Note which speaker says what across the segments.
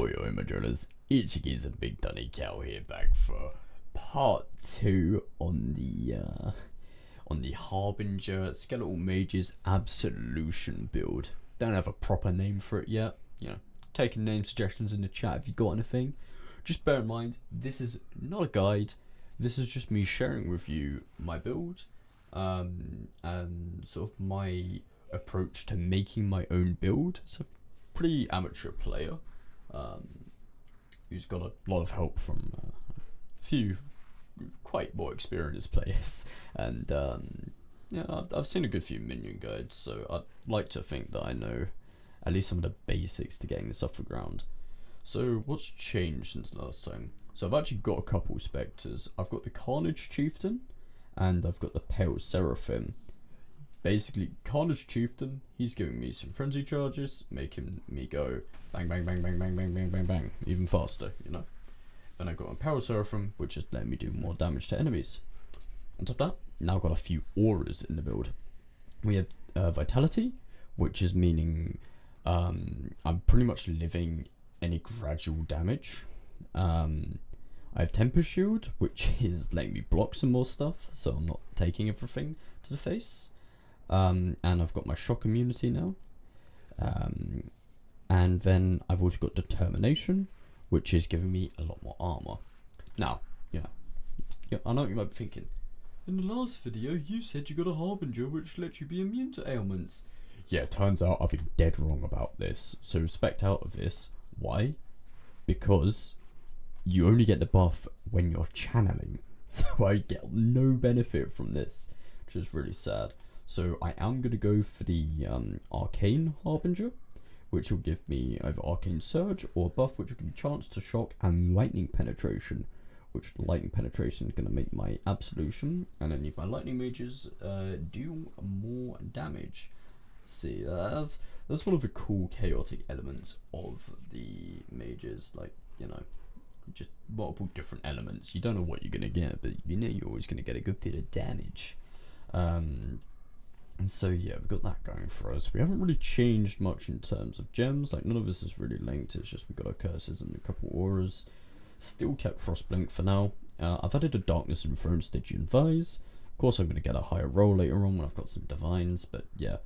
Speaker 1: Oi, my drillers, it's a Big Dunny Cow here, back for part 2 on the Harbinger Skeletal Mages Absolution build. Don't have a proper name for it yet. You know, taking name suggestions in the chat if you got anything. Just bear in mind, this is not a guide. This is just me sharing with you my build, and sort of my approach to making my own build. So, pretty amateur player. Who's got a lot of help from a few quite more experienced players, and yeah, I've seen a good few Minion guides, so I'd like to think that I know at least some of the basics to getting this off the ground. So what's changed since last time? So I've actually got a couple spectres. I've got the Carnage Chieftain and I've got the Pale Seraphim. Basically, Carnage Chieftain, he's giving me some frenzy charges, making me go bang, bang, bang, bang, bang, bang, bang, bang, bang, even faster, you know. Then I've got a Pale Seraphim, which is letting me do more damage to enemies. On top of that, now I've got a few auras in the build. We have Vitality, which is meaning I'm pretty much living any gradual damage. I have Temper Shield, which is letting me block some more stuff, so I'm not taking everything to the face. And I've got my shock immunity now. And then I've also got Determination, which is giving me a lot more armor. Now, yeah, I know what you might be thinking. In the last video, you said you got a Harbinger which lets you be immune to ailments. Yeah, turns out I've been dead wrong about this. So respect out of this. Why? Because you only get the buff when you're channeling. So I get no benefit from this, which is really sad. So I am going to go for the Arcane Harbinger, which will give me either Arcane Surge or a buff which will give me Chance to Shock and Lightning Penetration, which Lightning Penetration is going to make my Absolution, and then my Lightning Mages do more damage. See, that's one of the cool chaotic elements of the mages, like, you know, just multiple different elements. You don't know what you're going to get, but you know you're always going to get a good bit of damage. And so yeah, we've got that going for us. We haven't really changed much in terms of gems, like none of this is really linked, it's just we've got our curses and a couple auras. Still kept Frostblink for now. I've added a Darkness and Throne Stygian Vise. Of course I'm going to get a higher roll later on when I've got some Divines, but yeah.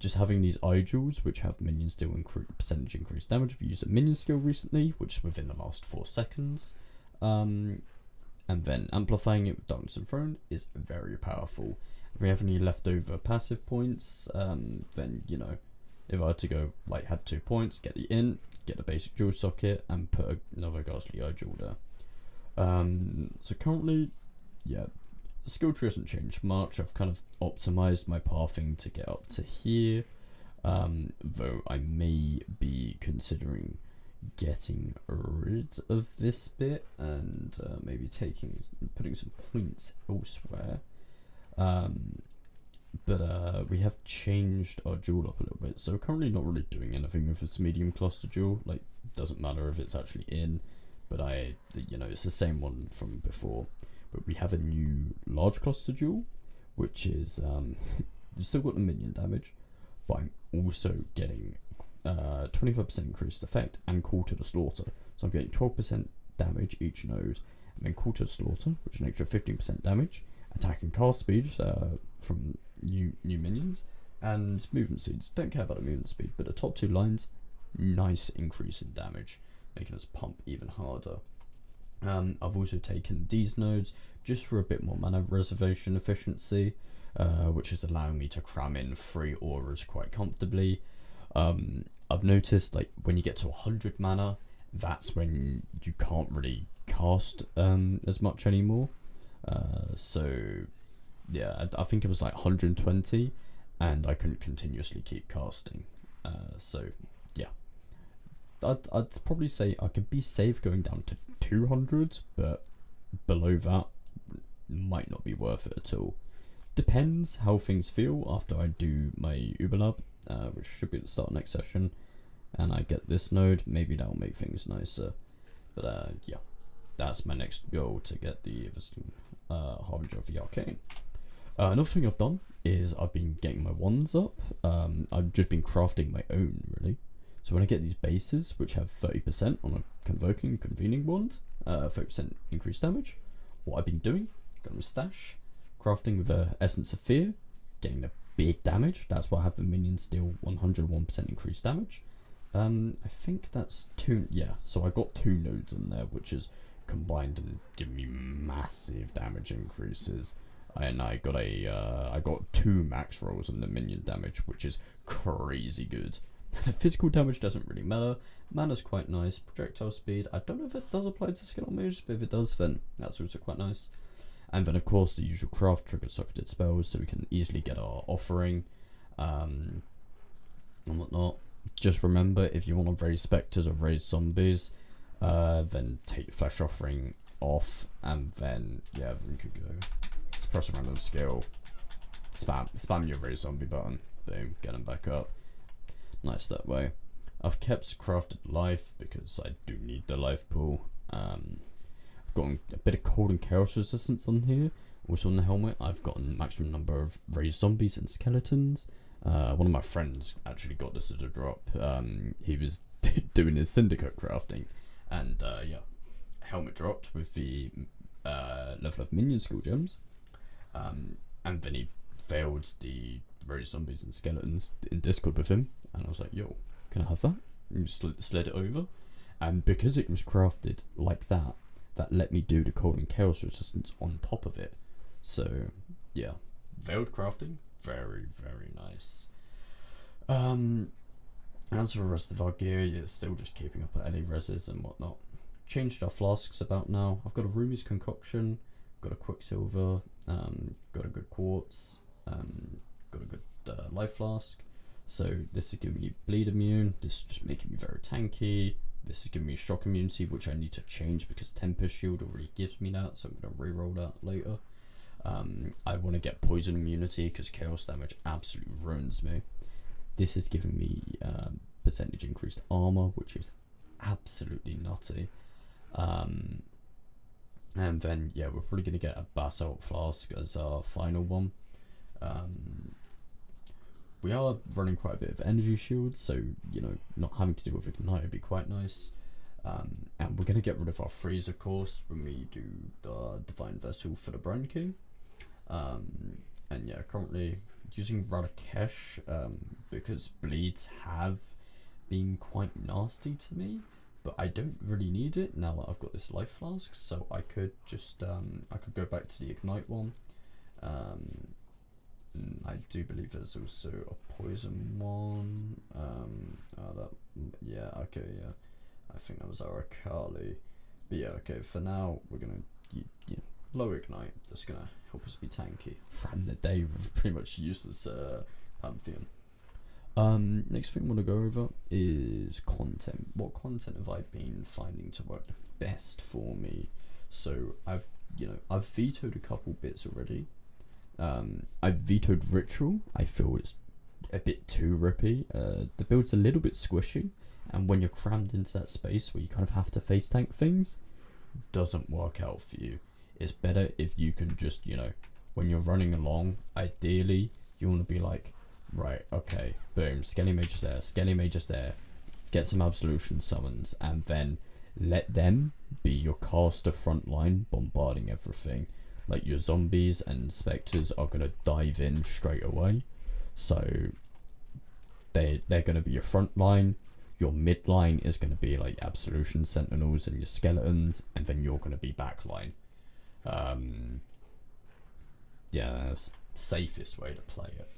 Speaker 1: Just having these eye jewels, which have minions deal percentage increased damage if you use a minion skill recently, which is within the last 4 seconds. And then amplifying it with Darkness and Throne is very powerful. If we have any leftover passive points, then, you know, if I had to go, like, had 2 points, get the int, get the basic jewel socket, and put another ghastly eye jewel there. So currently, yeah, the skill tree hasn't changed much. I've kind of optimized my pathing to get up to here, though I may be considering getting rid of this bit and maybe putting some points elsewhere. But we have changed our jewel up a little bit, so we're currently not really doing anything with this medium cluster jewel. Like, doesn't matter if it's actually in, but you know, it's the same one from before. But we have a new large cluster jewel, which is you've still got the minion damage, but I'm also getting 25% increased effect and Call to the Slaughter. So I'm getting 12% damage each node, and then Call to the Slaughter, which is an extra 15% damage, attack and cast speed from new minions, and movement speeds. Don't care about the movement speed, but the top 2 lines, nice increase in damage, making us pump even harder. I've also taken these nodes just for a bit more mana reservation efficiency, which is allowing me to cram in 3 auras quite comfortably. I've noticed, like, when you get to 100 mana, that's when you can't really cast as much anymore. So yeah, I think it was like 120 and I couldn't continuously keep casting. So yeah, I'd probably say I could be safe going down to 200, but below that might not be worth it at all. Depends how things feel after I do my Uberlab, which should be at the start of next session, and I get this node. Maybe that'll make things nicer. But yeah, that's my next goal, to get the Harbinger of the Arcane. Another thing I've done is I've been getting my wands up. I've just been crafting my own, really. So So when I get these bases, which have 30% on a convoking convening wand, 30% increased damage, what I've been doing, got my stash, crafting with Essence of Fear, getting the big damage. That's why I have the minions deal 101% increased damage. I think that's two, yeah, so I got 2 nodes in there, which is combined and give me massive damage increases. And I got 2 max rolls on the minion damage, which is crazy good. The physical damage doesn't really matter. Mana's quite nice. Projectile speed, I don't know if it does apply to skill mages, but if it does, then that's also quite nice. And then of course the usual craft triggered socketed spells, so we can easily get our offering and whatnot. Just remember, if you want to raise spectres or raise zombies, then take the flesh offering off, and then yeah, we could go. Let's press a random skill, spam your raise zombie button, boom, get them back up. Nice that way. I've kept crafted life because I do need the life pool. I've gotten a bit of cold and chaos resistance on here. Also on the helmet, I've gotten maximum number of raised zombies and skeletons. One of my friends actually got this as a drop. He was doing his syndicate crafting, and yeah, helmet dropped with the level of minion skill gems, and then he failed the raised zombies and skeletons in Discord with him, and I was like, yo, can I have that? And just slid it over, and because it was crafted like that, that let me do the cold and chaos resistance on top of it. So yeah, veiled crafting, very nice. As for the rest of our gear, it's still just keeping up at LA reses and whatnot. Changed our flasks about now. I've got a Rumi's concoction, got a quicksilver, got a good quartz, got a good life flask. So this is giving me bleed immune, this is just making me very tanky. This is giving me shock immunity, which I need to change because Tempest Shield already gives me that, so I'm going to re-roll that later. I want to get poison immunity because chaos damage absolutely ruins me. This is giving me percentage increased armor, which is absolutely nutty. And then yeah, we're probably going to get a basalt flask as our final one. We are running quite a bit of energy shields, so you know, not having to deal with ignite would be quite nice. And we're going to get rid of our freeze, of course, when we do the divine vessel for the Brand King. And yeah, currently using Radhakesh because bleeds have been quite nasty to me, but I don't really need it now that I've got this life flask, so I could just I could go back to the ignite one. I do believe there's also a poison one. Yeah, okay, yeah, I think that was our Akali, but yeah, okay, for now we're gonna low ignite. That's gonna help us be tanky. Fran the day with pretty much useless Pantheon. Next thing I want to go over is content. What content have I been finding to work the best for me? So I've vetoed a couple bits already. I've vetoed Ritual. I feel it's a bit too rippy. The build's a little bit squishy, and when you're crammed into that space where you kind of have to face tank things, doesn't work out for you. It's better if you can just, when you're running along, ideally you want to be like, right, okay, boom, Skelly Mage is there, get some Absolution summons, and then let them be your caster front line bombarding everything. Like your zombies and spectres are going to dive in straight away, so they're going to be your front line. Your mid line is going to be like Absolution Sentinels and your skeletons, and then you're going to be back line. Yeah, that's the safest way to play it.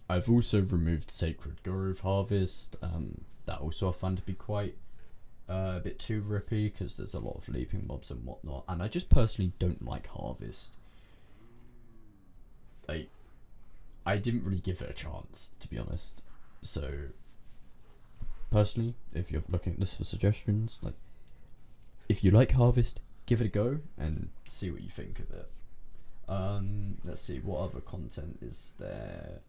Speaker 1: I've also removed Sacred Grove Harvest. That also I found to be quite a bit too rippy because there's a lot of leaping mobs and whatnot, and I just personally don't like Harvest. I didn't really give it a chance, to be honest. So personally, if you're looking at this for suggestions, like if you like Harvest, give it a go and see what you think of it. Let's see, what other content is there?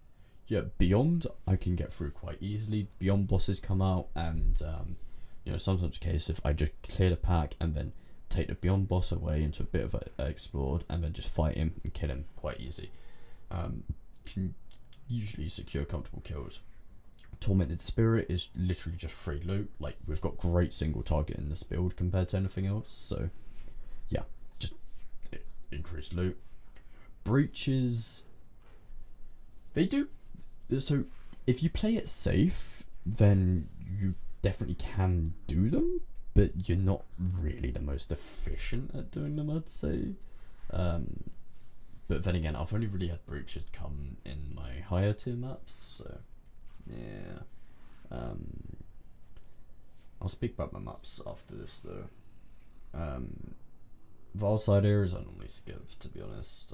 Speaker 1: Yeah, Beyond I can get through quite easily. Beyond bosses come out, and sometimes the case if I just clear the pack and then take the Beyond boss away into a bit of a explored and then just fight him and kill him quite easy. Can usually secure comfortable kills. Tormented Spirit is literally just free loot. Like, we've got great single target in this build compared to anything else. So, yeah, just increased loot. Breaches, they do. So, if you play it safe, then you definitely can do them, but you're not really the most efficient at doing them, I'd say. But then again, I've only really had breaches come in my higher tier maps, so yeah. I'll speak about my maps after this though. Valside areas I normally skip, to be honest.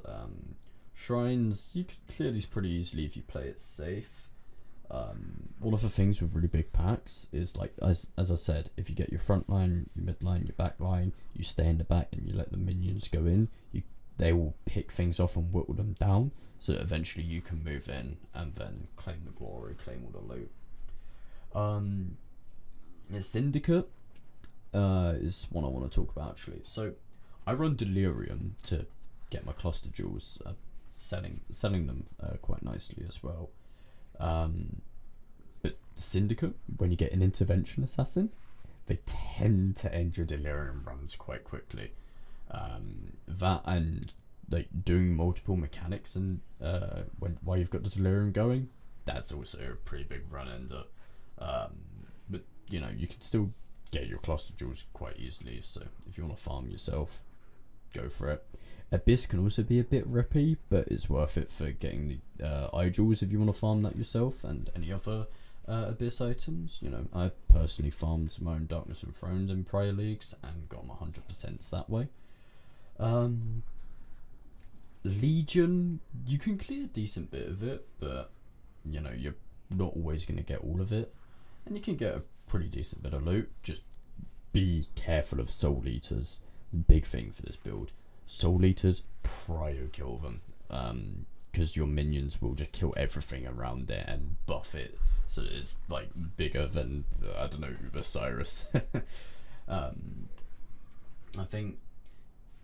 Speaker 1: Shrines, you can clear these pretty easily if you play it safe. One of the things with really big packs is, like, as I said, if you get your front line, your mid line, your back line, you stay in the back and you let the minions go in, they will pick things off and whittle them down, so that eventually you can move in and then claim the glory, claim all the loot. The Syndicate is one I want to talk about actually. So I run Delirium to get my cluster jewels, selling them quite nicely as well. But the Syndicate, when you get an intervention assassin, they tend to end your Delirium runs quite quickly. That and like doing multiple mechanics and while you've got the Delirium going, that's also a pretty big run ender. But you know, you can still get your cluster jewels quite easily, so if you want to farm yourself, go for it. Abyss can also be a bit rippy, but it's worth it for getting the eye jewels if you want to farm that yourself, and any other Abyss items. You know, I've personally farmed my own Darkness and Thrones in prior leagues and got my 100% that way. Legion, you can clear a decent bit of it, but you know, you're not always going to get all of it, and you can get a pretty decent bit of loot. Just be careful of Soul Eaters. The big thing for this build, Soul Eaters, prio kill them, because your minions will just kill everything around it and buff it, so it's like bigger than, I don't know, Osiris. I think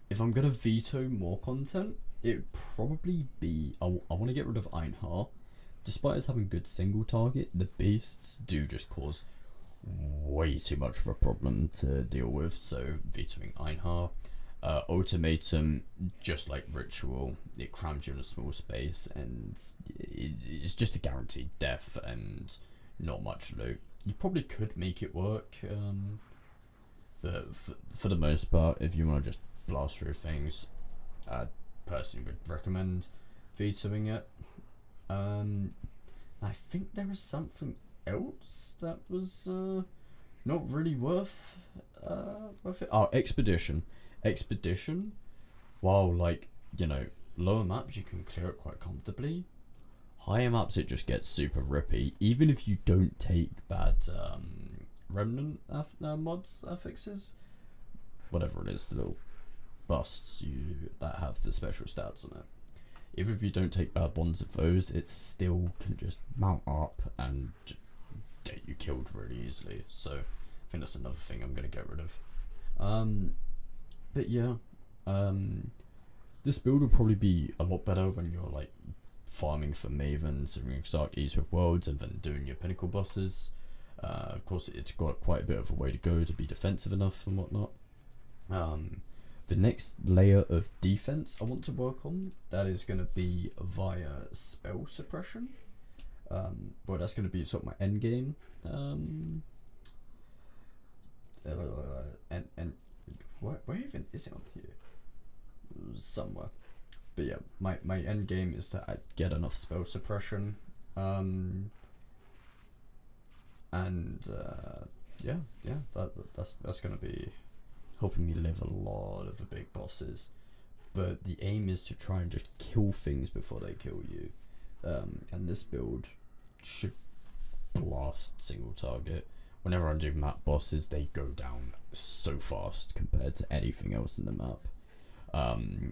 Speaker 1: if I'm gonna veto more content, it would probably be, I want to get rid of Einhar. Despite us having good single target, the beasts do just cause way too much of a problem to deal with, so vetoing Einhar. Ultimatum, just like Ritual, it crams you in a small space and it's just a guaranteed death and not much loot. You probably could make it work, but for the most part, if you want to just blast through things, I personally would recommend vetoing it. I think there is something else that was not really worth it. Oh, Expedition, while, like, you know, lower maps you can clear it quite comfortably, higher maps it just gets super rippy, even if you don't take bad remnant mods affixes, whatever it is, the little busts that have the special stats on it. Even if you don't take bad ones of those, it still can just mount up and get you killed really easily. So I think that's another thing I'm going to get rid of. But yeah, this build will probably be a lot better when you're like farming for Mavens and Exarch Eater of Worlds and then doing your Pinnacle bosses. Of course, it's got quite a bit of a way to go to be defensive enough and whatnot. The next layer of defense I want to work on, that is going to be via spell suppression. But that's going to be sort of my end game. And where even is it on here? Somewhere. But yeah, my end game is to get enough spell suppression. Yeah, that's going to be helping me live a lot of the big bosses, but the aim is to try and just kill things before they kill you, and this build should blast single target. Whenever I'm doing map bosses, they go down so fast compared to anything else in the map.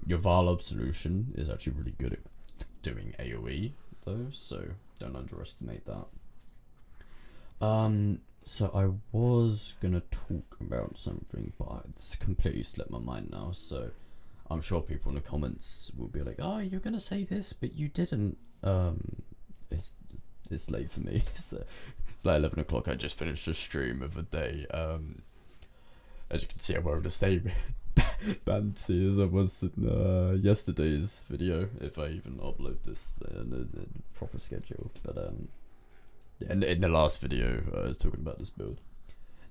Speaker 1: Your Val Absolution is actually really good at doing AoE though, so don't underestimate that. So I was gonna talk about something, but it's completely slipped my mind now, so I'm sure people in the comments will be like, oh, you're gonna say this, but you didn't. It's late for me, so like 11 o'clock, I just finished a stream of a day. As you can see, I'm wearing the same banty as I was in yesterday's video, if I even upload this in a proper schedule. But yeah, in the last video, I was talking about this build.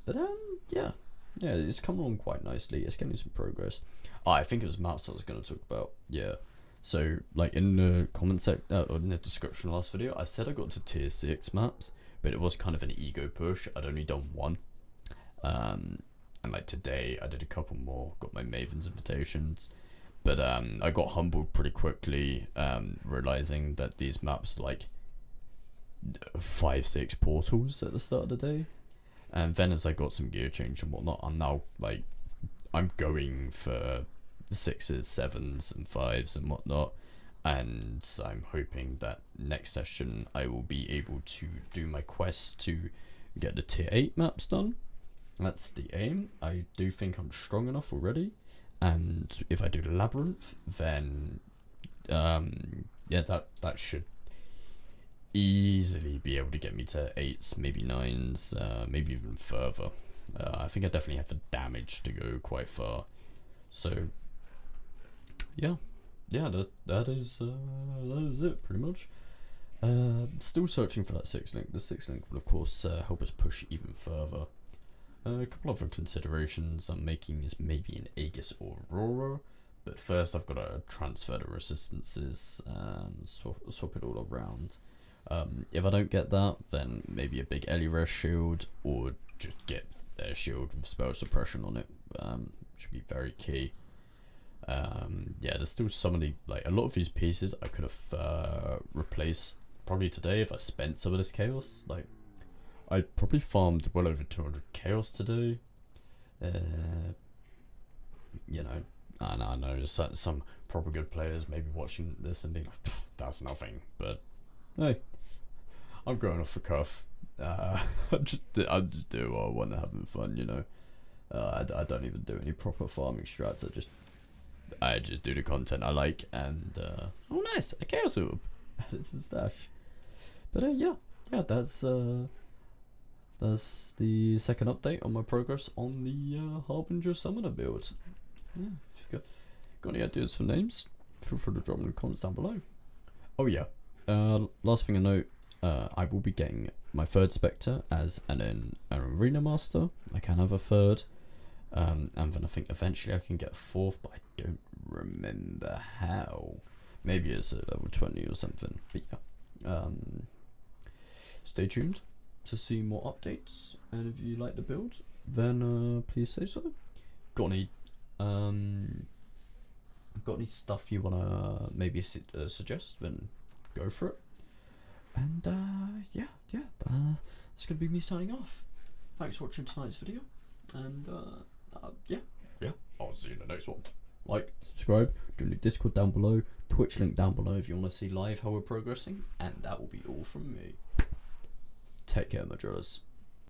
Speaker 1: But yeah, it's coming along quite nicely. It's getting some progress. Oh, I think it was maps I was going to talk about. Yeah. So, like, in the comment or in the description of the last video, I said I got to tier 6 maps, but it was kind of an ego push. I'd only done one. And, like, today, I did a couple more, got my Maven's invitations. But, I got humbled pretty quickly, realizing that these maps are, like, 5-6 portals at the start of the day. And then as I got some gear change and whatnot, I'm now, like, I'm going for 6s, 7s and 5s and whatnot, and I'm hoping that next session I will be able to do my quest to get the tier 8 maps done. That's the aim. I do think I'm strong enough already, and if I do the labyrinth, then yeah, that should easily be able to get me to 8s, maybe 9s, maybe even further. I think I definitely have the damage to go quite far. So yeah, that is it pretty much. Still searching for that 6 link. The 6 link will of course help us push even further. A couple other considerations I'm making is maybe an Aegis or Aurora, but first I've got to transfer the resistances and swap it all around. If I don't get that, then maybe a big Eliresh shield, or just get their shield with spell suppression on it. Should be very key. Yeah, there's still so many, like, a lot of these pieces I could have replaced probably today if I spent some of this chaos. Like, I probably farmed well over 200 chaos today. You know, I know there's some proper good players maybe watching this and being like, that's nothing, but hey, I'm going off the cuff. I'm just doing what I want to, having fun, you know. I don't even do any proper farming strats. I just do the content I like, and oh nice, a chaos orb. It's a stash. But yeah, that's the second update on my progress on the Harbinger Summoner build. Yeah, if you got any ideas for names, feel free to drop them in the comments down below. Oh yeah, last thing I note, I will be getting my 3rd Spectre as an Arena Master. I can have a 3rd, and then I think eventually I can get a 4th, but I don't remember how. Maybe it's at level 20 or something. But yeah, stay tuned to see more updates, and if you like the build, then please say so. Got any stuff you wanna maybe suggest, then go for it. And yeah, that's gonna be me signing off. Thanks for watching tonight's video, and yeah, I'll see you in the next one. Like, subscribe, join the Discord down below, Twitch link down below if you want to see live how we're progressing, and that will be all from me. Take care, my drillers.